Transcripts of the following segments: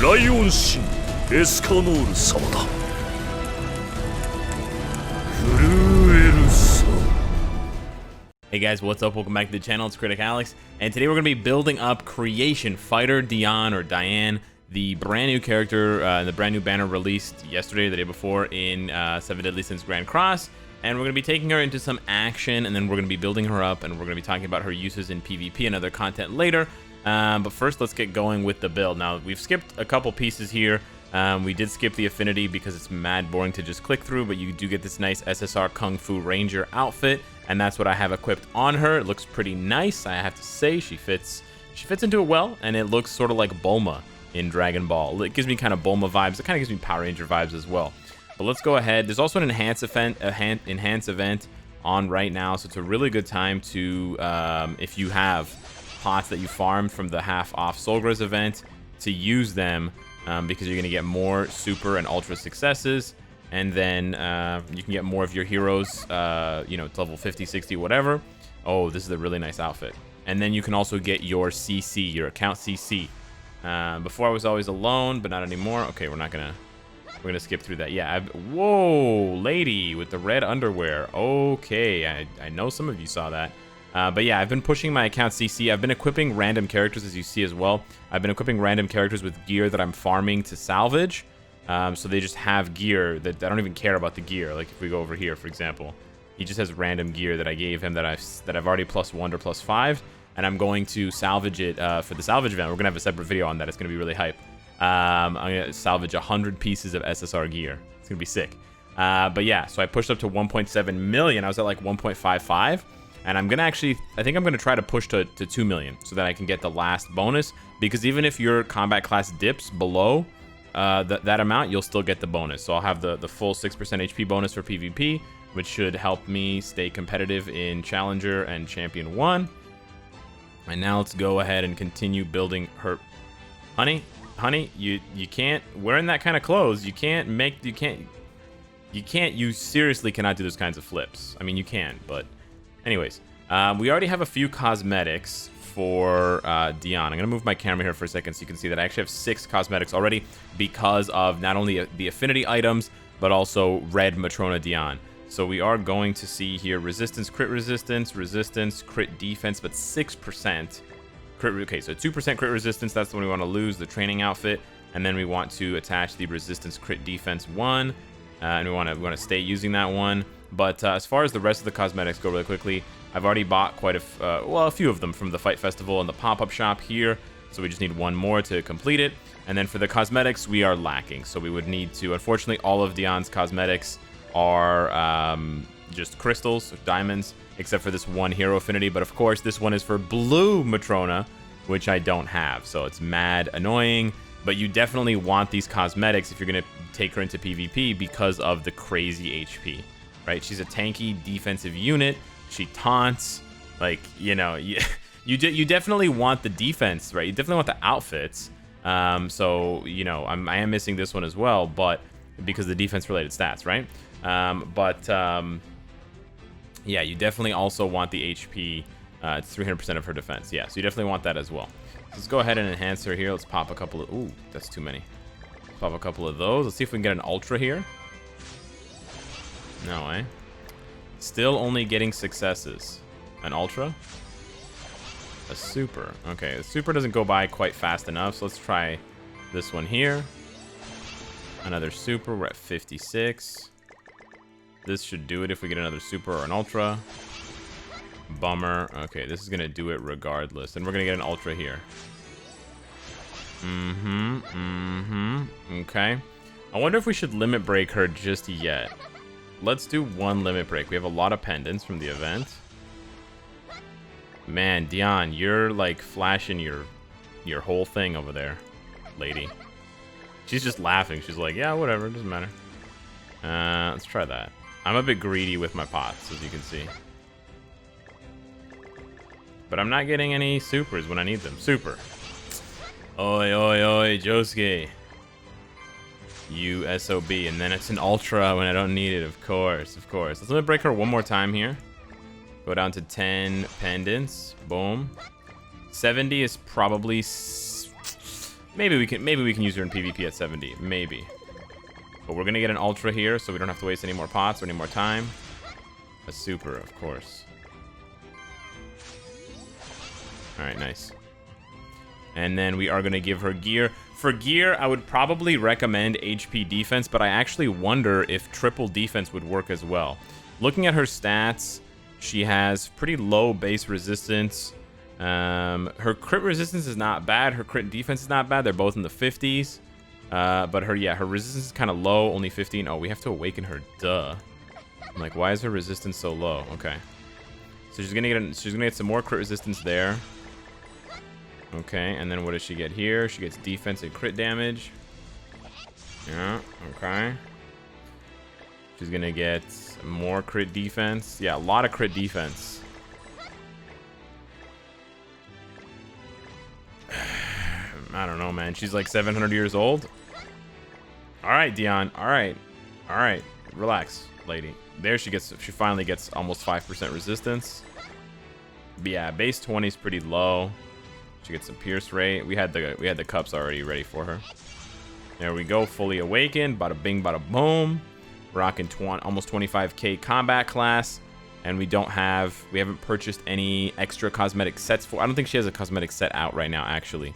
ライオン神エスカノール様だ。震えるさ。 Hey guys, what's up? Welcome back to the channel. It's Critic Alex, and today we're going to be building up Creation Fighter Diane, or Diane, the brand new character, the brand new banner released yesterday, the day before, in 7 Deadly Sins Grand Cross. And we're going to be taking her into some action, and then we're going to be building her up, and we're going to be talking about her uses in PvP and other content later. But first, let's get going with the build. Now, we've skipped a couple pieces here. We did skip the affinity because it's mad boring to just click through, but you do get this nice SSR Kung Fu Ranger outfit, and that's what I have equipped on her. It looks pretty nice, I have to say. She fits into it well, and it looks sort of like Bulma in Dragon Ball. It gives me kind of Bulma vibes. It kind of gives me Power Ranger vibes as well. But let's go ahead. There's also an enhance event on right now, so it's a really good time to, if you have pots that you farmed from the half-off Solgras event, to use them, because you're going to get more super and ultra successes, and then you can get more of your heroes, you know, to level 50, 60, whatever. Oh, this is a really nice outfit. And then you can also get your CC, your account CC. Before I was always alone, but not anymore. Okay, we're gonna skip through that. Yeah, whoa, lady with the red underwear. Okay, I know some of you saw that. But yeah, I've been pushing my account CC. I've been equipping random characters, as you see as well. I've been equipping random characters with gear that I'm farming to salvage. So they just have gear that I don't even care about the gear. Like if we go over here, for example, he just has random gear that I gave him that I've already +1 or +5, and I'm going to salvage it for the salvage event. We're gonna have a separate video on that. It's gonna be really hype. I'm gonna salvage 100 pieces of SSR gear. It's gonna be sick. But yeah, so I pushed up to 1.7 million. I was at like 1.55. And I'm gonna I think I'm gonna try to push to 2 million so that I can get the last bonus, because even if your combat class dips below that amount, you'll still get the bonus. So I'll have the full 6% HP bonus for PvP, which should help me stay competitive in Challenger and Champion 1. And now let's go ahead and continue building her. Honey, you can't, wearing that kind of clothes, you seriously cannot do those kinds of flips. I mean, you can, but anyways, we already have a few cosmetics for Diane. I'm going to move my camera here for a second so you can see that I actually have 6 cosmetics already because of not only the affinity items, but also red Matrona Diane. So we are going to see here resistance, crit resistance, crit defense, but 6% crit. Okay, so 2% crit resistance, that's the one we want to lose, the training outfit. And then we want to attach the resistance crit defense 1. And we want to stay using that one. But as far as the rest of the cosmetics go really quickly, I've already bought quite a few of them from the Fight Festival and the pop-up shop here. So we just need one more to complete it. And then for the cosmetics, we are lacking. So we would need to, unfortunately, all of Diane's cosmetics are just crystals, diamonds, except for this one hero affinity. But of course, this one is for blue Matrona, which I don't have. So it's mad annoying. But you definitely want these cosmetics if you're going to take her into PvP because of the crazy HP. Right, she's a tanky defensive unit. She taunts, like, you know, you definitely want the defense, right? You definitely want the outfits. So you know, I am missing this one as well, but because of the defense-related stats, right? Yeah, you definitely also want the HP. It's 300% of her defense. Yeah, so you definitely want that as well. So let's go ahead and enhance her here. Let's pop a couple of. Ooh, that's too many. Let's pop a couple of those. Let's see if we can get an ultra here. No, eh? Still only getting successes. An ultra? A super. Okay, the super doesn't go by quite fast enough, so let's try this one here. Another super. We're at 56. This should do it if we get another super or an ultra. Bummer. Okay, this is gonna do it regardless. And we're gonna get an ultra here. Okay. I wonder if we should limit break her just yet. Let's do one limit break. We have a lot of pendants from the event. Man, Diane, you're like flashing your whole thing over there, lady. She's just laughing. She's like, yeah, whatever, it doesn't matter. Let's try that. I'm a bit greedy with my pots, as you can see. But I'm not getting any supers when I need them. Super. Oi, oi, oi, Josuke. You SOB, and then it's an ultra when I don't need it, of course. Let's let me break her one more time here. Go down to 10 pendants. Boom. 70 is probably Maybe we can use her in PvP at 70. Maybe. But we're gonna get an ultra here, so we don't have to waste any more pots or any more time. A super, of course. All right, nice. And then we are gonna give her gear. For gear, I would probably recommend HP defense, but I actually wonder if triple defense would work as well. Looking at her stats, she has pretty low base resistance. Her crit resistance is not bad. Her crit defense is not bad. They're both in the 50s. But her resistance is kind of low, only 15. Oh, we have to awaken her. Duh. I'm like, why is her resistance so low? Okay. So she's gonna get some more crit resistance there. Okay, and then what does she get here? She gets defense and crit damage. Yeah, okay. She's gonna get more crit defense. Yeah, a lot of crit defense. I don't know, man. She's like 700 years old. All right, Diane. All right. All right. Relax, lady. There she finally gets almost 5% resistance. But yeah, base 20 is pretty low. She gets some pierce rate. We had the cups already ready for her. There we go, fully awakened. Bada bing, bada boom. Rocking almost 25k combat class, and we haven't purchased any extra cosmetic sets for. I don't think she has a cosmetic set out right now, actually.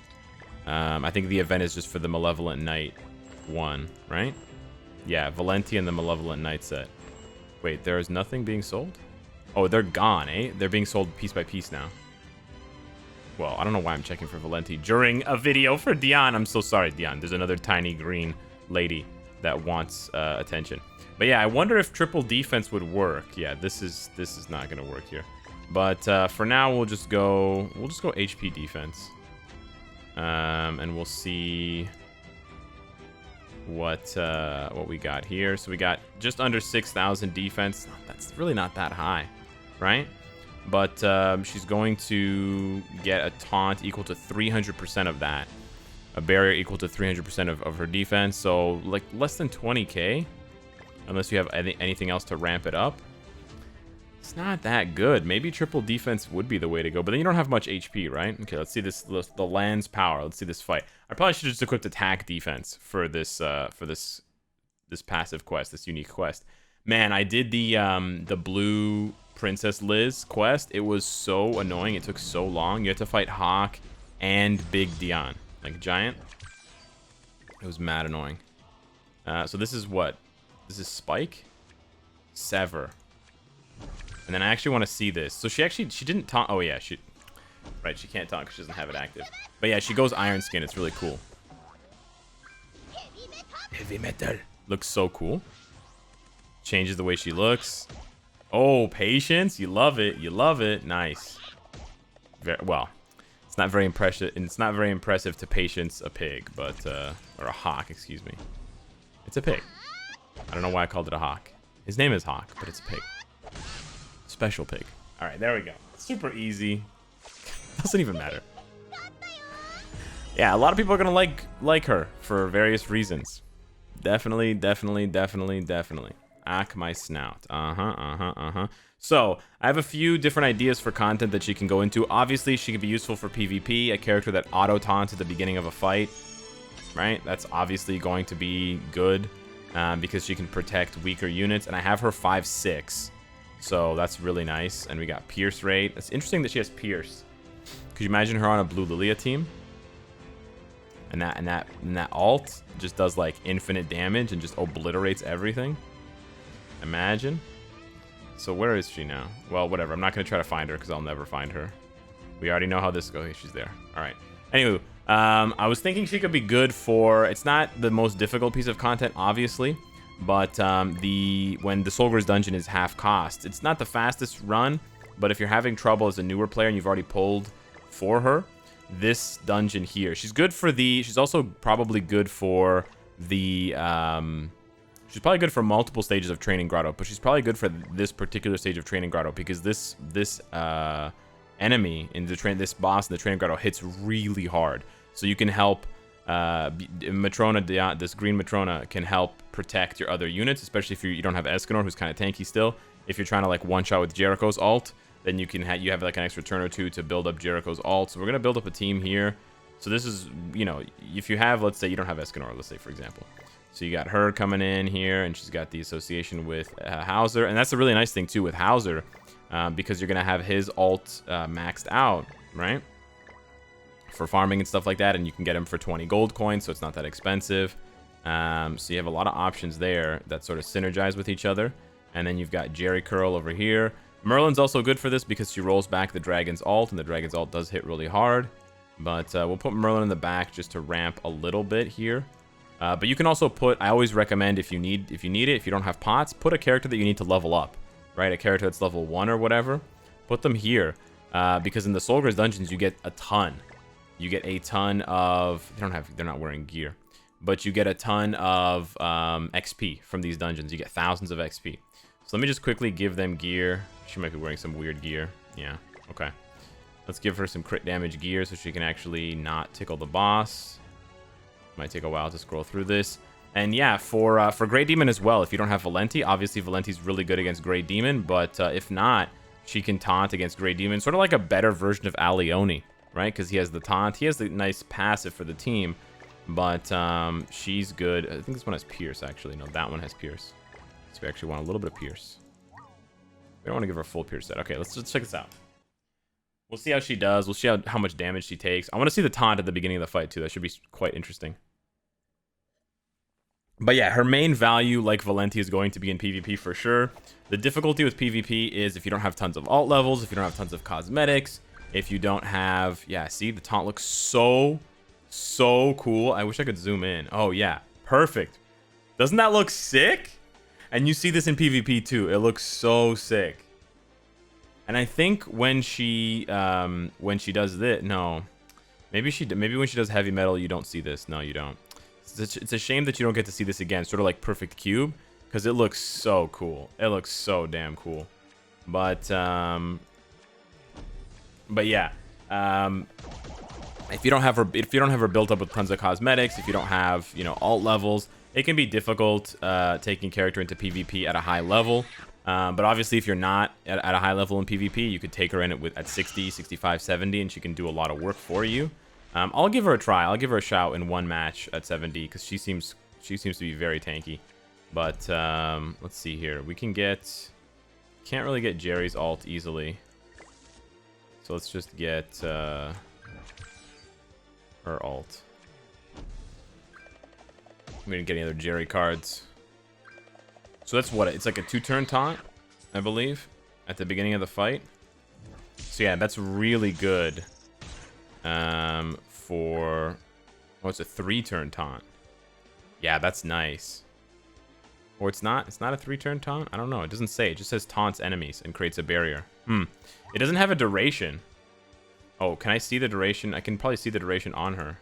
I think the event is just for the Malevolent Knight one, right? Yeah, Valenti and the Malevolent Knight set. Wait, there is nothing being sold? Oh, they're gone, eh? They're being sold piece by piece now. Well, I don't know why I'm checking for Valenti during a video for Diane. I'm so sorry, Diane. There's another tiny green lady that wants attention. But yeah, I wonder if triple defense would work. Yeah, this is not gonna work here. But for now, we'll just go HP defense, and we'll see what we got here. So we got just under 6,000 defense. That's really not that high, right? But she's going to get a taunt equal to 300% of that. A barrier equal to 300% of her defense. So like less than 20k. Unless you have anything else to ramp it up. It's not that good. Maybe triple defense would be the way to go. But then you don't have much HP, right? Okay, let's see the land's power. Let's see this fight. I probably should have just equipped attack defense for this passive quest, this unique quest. Man, I did the blue Princess Liz quest. It was so annoying. It took so long. You had to fight Hawk and Big Dion, like giant. It was mad annoying. So this is what? This is Spike? Sever. And then I actually want to see this. So she didn't taunt. Oh yeah, she can't taunt because she doesn't have it active. But yeah, she goes Iron Skin. It's really cool. Heavy metal. Looks so cool. Changes the way she looks. Oh, patience. You love it. You love it. Nice. Well, it's not very impressive. It's not very impressive to patience a pig, but or a hawk, excuse me. It's a pig. I don't know why I called it a hawk. His name is Hawk, but it's a pig. Special pig. All right, there we go. Super easy. Doesn't even matter. Yeah, a lot of people are gonna like her for various reasons. Definitely. Ack my snout. So, I have a few different ideas for content that she can go into. Obviously, she can be useful for PvP, a character that auto-taunts at the beginning of a fight. Right? That's obviously going to be good, because she can protect weaker units. And I have her 5/6. So, that's really nice. And we got Pierce rate. It's interesting that she has Pierce. Could you imagine her on a Blue Lilia team? And that alt just does like infinite damage and just obliterates everything. Imagine. So where is she now? Well, whatever. I'm not going to try to find her because I'll never find her. We already know how this goes. She's there. All right. Anyway, I was thinking she could be good for... It's not the most difficult piece of content, obviously. But when the Solgar's Dungeon is half cost, it's not the fastest run. But if you're having trouble as a newer player and you've already pulled for her, this dungeon here. She's good for the... She's also probably good for the... She's probably good for multiple stages of Training Grotto, but she's probably good for this particular stage of Training Grotto because this enemy in this boss in the Training Grotto hits really hard. So you can help Matrona, this green Matrona can help protect your other units, especially if you don't have Escanor, who's kind of tanky still. If you're trying to like one-shot with Jericho's ult, then you have like an extra turn or two to build up Jericho's ult. So we're gonna build up a team here. So this is, you know, if you have, let's say you don't have Escanor, let's say, for example. So you got her coming in here, and she's got the association with Hauser. And that's a really nice thing, too, with Hauser, because you're going to have his ult maxed out, right? For farming and stuff like that, and you can get him for 20 gold coins, so it's not that expensive. So you have a lot of options there that sort of synergize with each other. And then you've got Jerry Curl over here. Merlin's also good for this because she rolls back the Dragon's ult, and the Dragon's ult does hit really hard. But we'll put Merlin in the back just to ramp a little bit here. But you can also put, I always recommend if you need it, if you don't have pots, put a character that you need to level up, right? A character that's level 1 or whatever. Put them here, because in the Solgar's dungeons you get a ton. You get a ton of, they're not wearing gear, but you get a ton of XP from these dungeons. You get thousands of XP. So let me just quickly give them gear. She might be wearing some weird gear. Yeah, okay. Let's give her some crit damage gear so she can actually not tickle the boss. Might take a while to scroll through this. And yeah, for Grey Demon as well, if you don't have Valenti, obviously Valenti's really good against Grey Demon, but if not, she can taunt against Grey Demon, sort of like a better version of Alioni, right? Because he has the taunt, he has the nice passive for the team, but she's good. I think this one has Pierce, actually. No, that one has Pierce. So we actually want a little bit of Pierce. We don't want to give her a full Pierce set. Okay, let's just check this out. We'll see how she does. We'll see how much damage she takes. I want to see the taunt at the beginning of the fight, too. That should be quite interesting. But yeah, her main value, like Valenti, is going to be in PvP for sure. The difficulty with PvP is if you don't have tons of alt levels, if you don't have tons of cosmetics, if you don't have... Yeah, see? The taunt looks so cool. I wish I could zoom in. Oh, yeah. Perfect. Doesn't that look sick? And you see this in PvP, too. It looks so sick. And I think when she does this... No. Maybe when she does heavy metal, you don't see this. No, you don't. It's a shame that you don't get to see this again, sort of like Perfect Cube, because it looks so cool. It looks so damn cool. But yeah, if you don't have her built up with tons of cosmetics, if you don't have, you know, alt levels, it can be difficult taking character into PvP at a high level. But obviously, if you're not at a high level in PvP, you could take her in at 60, 65, 70, and she can do a lot of work for you. I'll give her a try. I'll give her a shout in one match at 70 because she seems to be very tanky. But let's see here. We can't really get Jerry's ult easily. So let's just get her ult. We didn't get any other Jerry cards. So that's what it's like, a 2-turn taunt, I believe, at the beginning of the fight. So yeah, that's really good. It's a 3-turn taunt. Yeah, that's nice. Or it's not a 3-turn taunt? I don't know. It doesn't say. It just says taunts enemies and creates a barrier. It doesn't have a duration. Oh, can I see the duration? I can probably see the duration on her.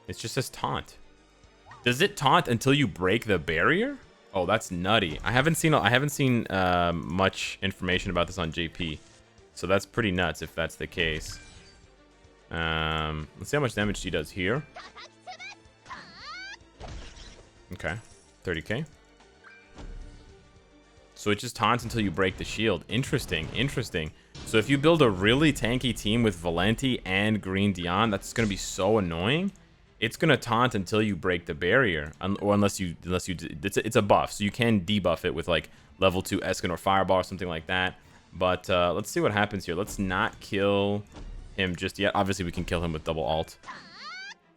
It just says taunt. Does it taunt until you break the barrier? Oh, that's nutty. I haven't seen much information about this on JP. So that's pretty nuts if that's the case. Let's see how much damage she does here. Okay, 30k. So it just taunts until you break the shield. Interesting. So if you build a really tanky team with Valenti and Green Diane, that's going to be so annoying. It's going to taunt until you break the barrier, or unless you it's a buff, so you can debuff it with like level 2 Escanor Fireball or something like that. But let's see what happens here. Let's not kill him just yet. Obviously, we can kill him with double alt.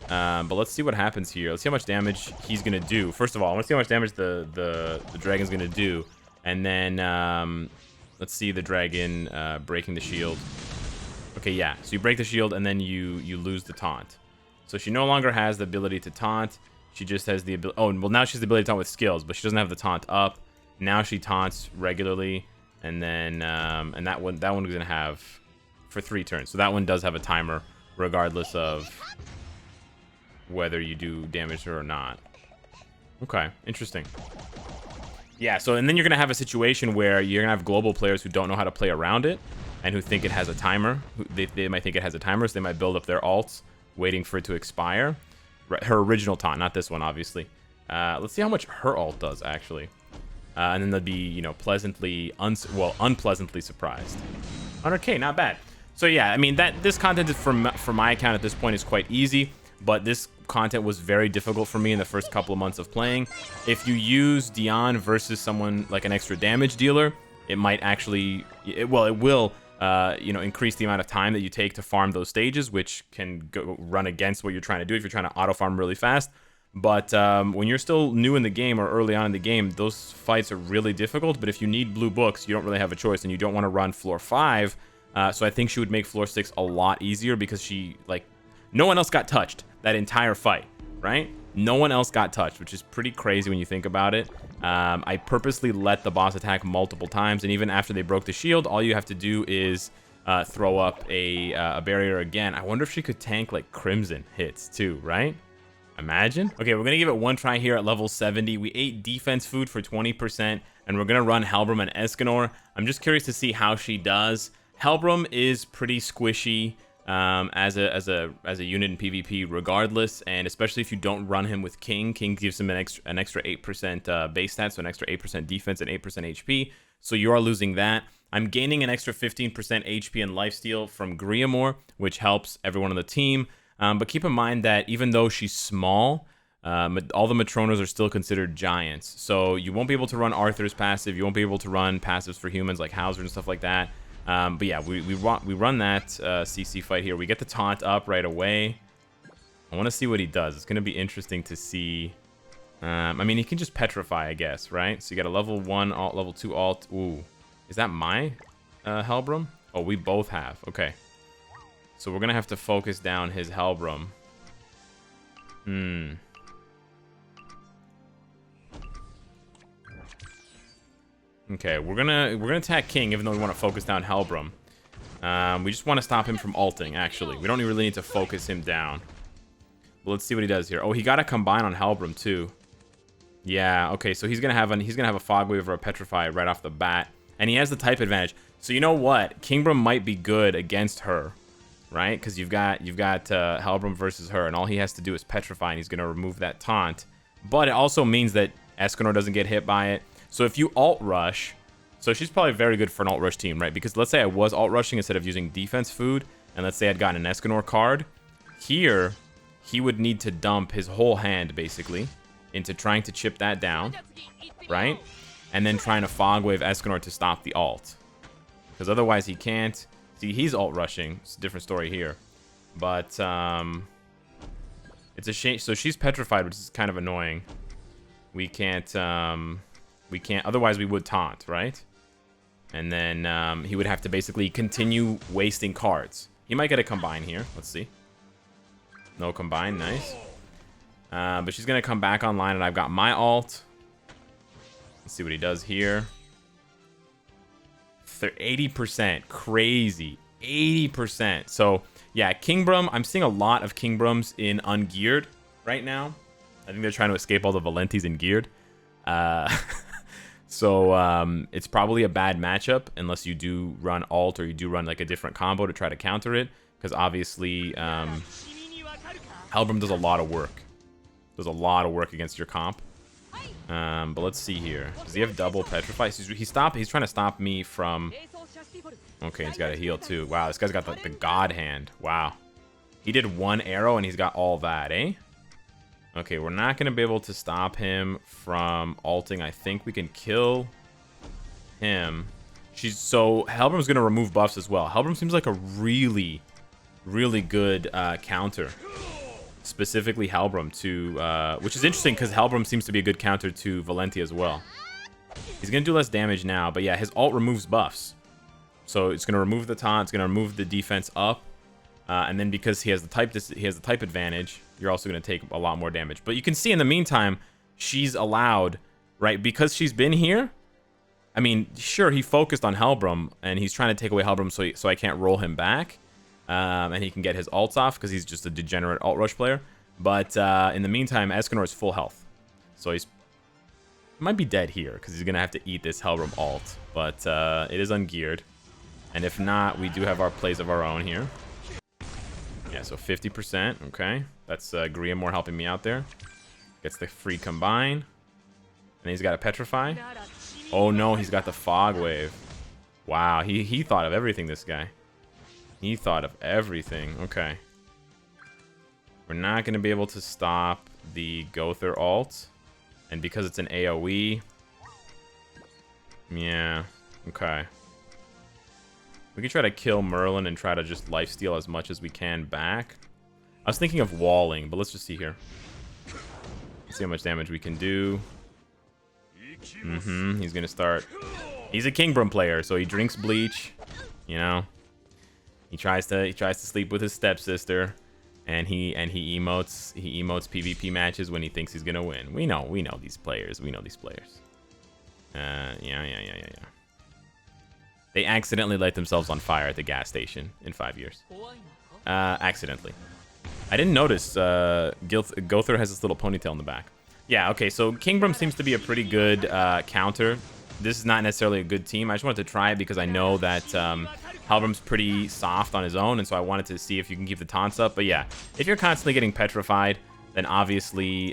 But let's see what happens here. Let's see how much damage he's gonna do. First of all, I want to see how much damage the dragon's gonna do, and then let's see the dragon breaking the shield. Okay, yeah. So you break the shield, and then you lose the taunt. So she no longer has the ability to taunt. She just has the ability. Oh, well, now she has the ability to taunt with skills, but she doesn't have the taunt up. Now she taunts regularly, and then and that one is gonna have for 3 turns. So that one does have a timer, regardless of whether you do damage to her or not. Okay, interesting. Yeah, so and then you're gonna have a situation where you're gonna have global players who don't know how to play around it, and who think it has a timer. They might think it has a timer, so they might build up their alts, waiting for it to expire. Her original taunt, not this one, obviously. Let's see how much her ult does, actually. And then they'll be, you know, unpleasantly surprised. 100k, not bad. So yeah, I mean, this content is for my account at this point is quite easy, but this content was very difficult for me in the first couple of months of playing. If you use Diane versus someone like an extra damage dealer, it might actually, it will, you know, increase the amount of time that you take to farm those stages, which can run against what you're trying to do if you're trying to auto farm really fast. But when you're still new in the game or early on in the game, those fights are really difficult. But if you need blue books, you don't really have a choice, and you don't want to run floor 5. So I think she would make floor 6 a lot easier because she, like, no one else got touched that entire fight, right? No one else got touched, which is pretty crazy when you think about it. I purposely let the boss attack multiple times, and even after they broke the shield, all you have to do is throw up a barrier again. I wonder if she could tank, like, Crimson hits too, right? Imagine. Okay, we're gonna give it one try here at level 70. We ate defense food for 20%, and we're gonna run Halbram and Escanor. I'm just curious to see how she does. Halbram is pretty squishy as a unit in PvP regardless, and especially if you don't run him with King. King gives him an extra 8% base stat, so an extra 8% defense and 8% HP. So you are losing that. I'm gaining an extra 15% HP and lifesteal from Griamore, which helps everyone on the team. But keep in mind that even though she's small, all the Matronas are still considered giants. So you won't be able to run Arthur's passive. You won't be able to run passives for humans like Hauser and stuff like that. But yeah, we run that CC fight here. We get the taunt up right away. I want to see what he does. It's going to be interesting to see. I mean, he can just petrify, I guess, right? So you got a level 1 alt, level 2 alt. Ooh, is that my Halbram? Oh, we both have. Okay. So we're going to have to focus down his Halbram. Okay, we're gonna attack King, even though we want to focus down Halbram. We just want to stop him from ulting, actually. We don't really need to focus him down. But let's see what he does here. Oh, he got a combine on Halbram too. Yeah, okay, so he's gonna have a fog wave or a petrify right off the bat. And he has the type advantage. So you know what? Kingbram might be good against her. Right, because you've got Halbram versus her, and all he has to do is petrify, and he's gonna remove that taunt. But it also means that Escanor doesn't get hit by it. So if you alt rush, so she's probably very good for an alt rush team, right? Because let's say I was alt rushing instead of using defense food, and let's say I'd gotten an Escanor card. Here, he would need to dump his whole hand basically into trying to chip that down, right? And then trying to fog wave Escanor to stop the alt, because otherwise he can't. See, he's alt rushing. It's a different story here, but it's a shame. So she's petrified, which is kind of annoying. We can't. Otherwise, we would taunt, right? And then he would have to basically continue wasting cards. He might get a combine here. Let's see. No combine, nice. But she's gonna come back online, and I've got my alt. Let's see what he does here. 80%, crazy, 80%. So yeah, Kingbram, I'm seeing a lot of Kingbrams in ungeared right now. I think they're trying to escape all the Valentis in geared. So it's probably a bad matchup unless you do run alt or you do run like a different combo to try to counter it, because obviously Halbram does a lot of work. Does a lot of work against your comp. But let's see here. Does he have double petrify? He's trying to stop me from... Okay, he's got a heal too. Wow, this guy's got the god hand. Wow. He did one arrow and he's got all that, eh? Okay, we're not going to be able to stop him from ulting. I think we can kill him. So Halbram's going to remove buffs as well. Halbram seems like a really, really good counter. Specifically Halbram to, which is interesting because Halbram seems to be a good counter to Valenti as well. He's going to do less damage now, but yeah, his ult removes buffs. So it's going to remove the taunt, it's going to remove the defense up, and then because he has the type advantage, you're also going to take a lot more damage. But you can see in the meantime, she's allowed, right, because she's been here. I mean, sure, he focused on Halbram, and he's trying to take away Halbram so I can't roll him back. And he can get his ults off because he's just a degenerate alt rush player. But in the meantime, Escanor is full health. So he might be dead here because he's going to have to eat this Halbram alt. But it is ungeared. And if not, we do have our plays of our own here. Yeah, so 50%. Okay. That's Griamore helping me out there. Gets the free combine. And he's got a petrify. Oh no, he's got the fog wave. Wow, he thought of everything, this guy. He thought of everything. Okay. We're not going to be able to stop the Gother ult. And because it's an AoE... Yeah. Okay. We could try to kill Merlin and try to just lifesteal as much as we can back. I was thinking of walling, but let's just see here. See how much damage we can do. He's going to start... He's a kingbram player, so he drinks bleach. You know? He tries to sleep with his stepsister, and he emotes PvP matches when he thinks he's gonna win. We know these players. Yeah. They accidentally light themselves on fire at the gas station in 5 years. Accidentally. I didn't notice. Gother has this little ponytail in the back. Yeah. Okay. So kingbram seems to be a pretty good counter. This is not necessarily a good team. I just wanted to try it because I know that Halbram's pretty soft on his own, and so I wanted to see if you can keep the taunts up. But yeah, if you're constantly getting petrified, then obviously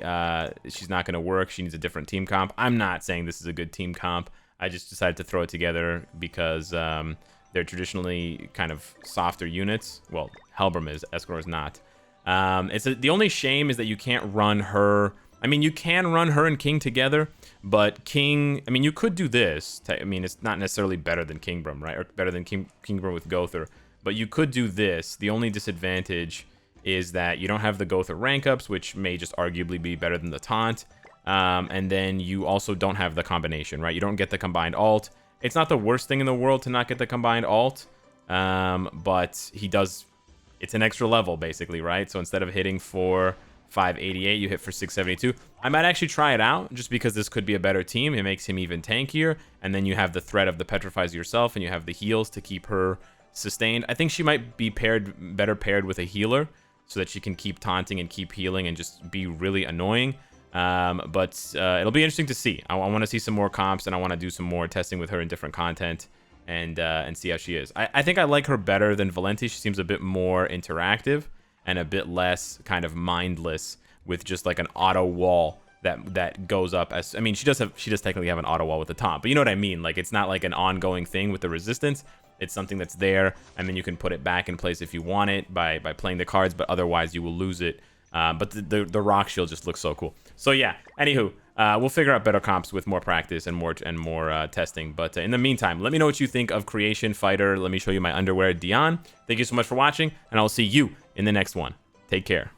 she's not going to work. She needs a different team comp. I'm not saying this is a good team comp. I just decided to throw it together because they're traditionally kind of softer units. Well, Halbram is, Escanor is not. The only shame is that you can't run her... I mean, you can run her and King together, but King... I mean, you could do this. I mean, it's not necessarily better than Kingbram, right? Or better than Kingbram with Gother. But you could do this. The only disadvantage is that you don't have the Gother rank ups, which may just arguably be better than the Taunt. And then you also don't have the combination, right? You don't get the combined ult. It's not the worst thing in the world to not get the combined ult, but he does... It's an extra level, basically, right? So instead of hitting for 588, you hit for 672. I might actually try it out, just because this could be a better team. It makes him even tankier, and then you have the threat of the petrifies yourself, and you have the heals to keep her sustained. I think she might be better paired with a healer, so that she can keep taunting and keep healing and just be really annoying. But it'll be interesting to see. I want to see some more comps, and I want to do some more testing with her in different content, and see how she is. I think I like her better than Valenti. She seems a bit more interactive and a bit less kind of mindless, with just like an auto wall that goes up as... I mean, she does technically have an auto wall with the taunt, but you know what I mean? Like, it's not like an ongoing thing with the resistance. It's something that's there, and then you can put it back in place if you want it by playing the cards, but otherwise you will lose it. But the rock shield just looks so cool. So yeah, anywho, we'll figure out better comps with more practice and more testing. But in the meantime, let me know what you think of Creation Fighter. Let me show you my underwear, Diane. Thank you so much for watching, and I'll see you in the next one. Take care.